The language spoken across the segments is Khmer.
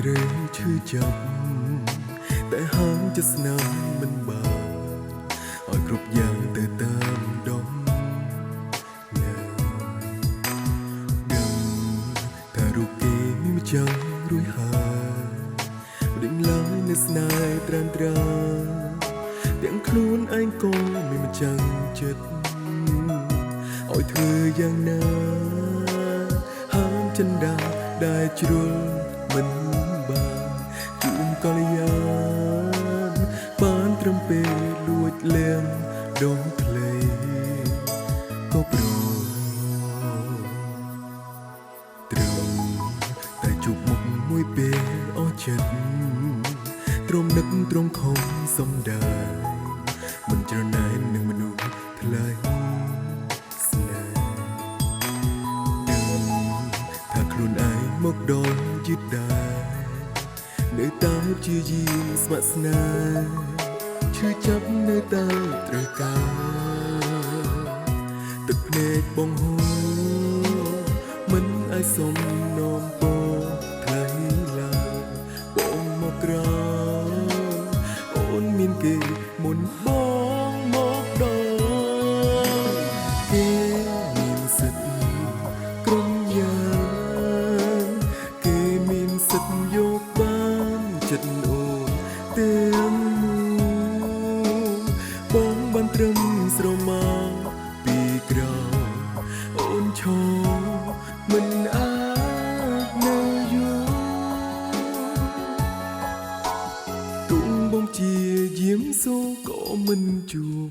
ត្រីឈឺចាប់តែហាងจะស្នាមមិនបានឲ្យគ្រប់យ៉ាងទៅតាមដងណាដឹងថារូបគេមានម្ចាំងរួចហើយដេញឡើយនៅស្នេហ៍ត្រានត្រាទាំងខ្លួនឯងក៏មានម្ចាំងចិត្តឲ្យធ្វើយ៉ាងណាហាមចិនដាដែលជ្រុលមិនបានជួមកល្យានបានត្រឹមពេលលួចលៀមដងធ្លេក៏ព្រមត្រឹមតែជួបមុខមួយពេលអស់ចិត្តទ្រាំនឹកទ្រាំខំសំដាយមិនច្រណែននឹងមនុស្សថ្លៃស្នេហ៍ដឹងថាខ្លួនឯងមកដល់យឺតដែរនៅតែជាយាមស្ម័គ្រស្នេហ៍ឈឺចាប់នៅតែត្រូវការទឹកភ្នែកបងហូរមិនអាចសំណូមពរថ្លៃឡើយបងមកក្រោយអូនមានគេមុនបងមកដល់គេមានសិទ្ធិក្រុមយ៉ាងគេមានសិទ្ធិយកបានចិត្តអូនទាំងបងបានត្រឹមស្រមោលពីក្រោយអូនឈរមិនអាចនៅយូរទុំបងជាយាមសូក៏មិនជួប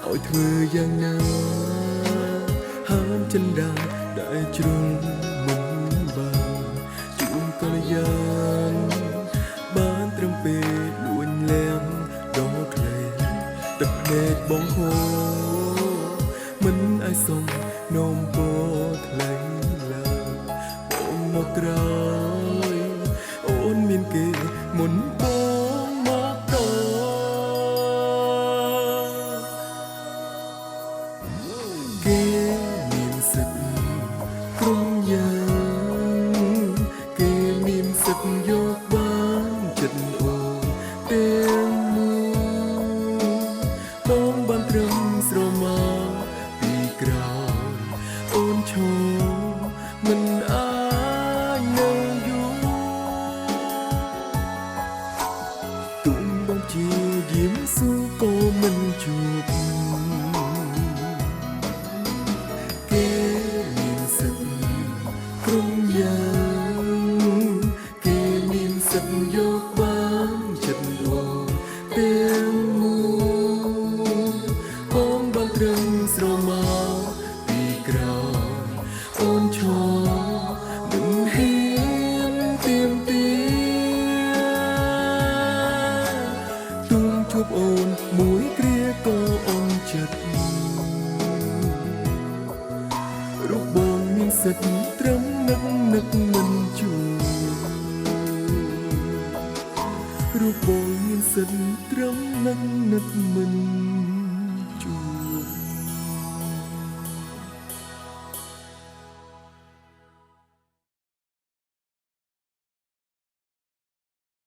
ឲ្យធ្វើយ៉ាងណាហាមចិនដាដែលជ្រុលមិនបានជួមកល្យានបានត្រឹមពេលលួញលៀមដងធ្លេទឹកភ្នែកបងហូរមិនអាចសំណូមពរថ្លៃឡើយបងមកក្រោយអូនមានគេមុនបងមកដល់គេមានសិទ្ធិក្រុមយ៉ាងគេមានសិទ្ធិយកបានចិត្តអូនទាំងមួយបងបានត្រឹមស្រមោលពីក្រោយអូនឈរមិនអាចនៅយូរទុំបងជាយាមស៊ូក៏មិនជួបគេមានសិទ្ធិក្រុមយ៉ាងគេមានសិទ្ធិយកបានចិត្តអូនទាំងមួយបងបានត្រឹមស្រមោលពីក្រោយអូនឈរមិនហ៊ានទៀមទាទុំជួបអូនមួយគ្រាក៏អន់ចិត្តរូបបងមានសិទ្ធិត្រឹមនឹកមិនជួបរូបបងមានសិទ្ធិត្រឹមនឹកមិន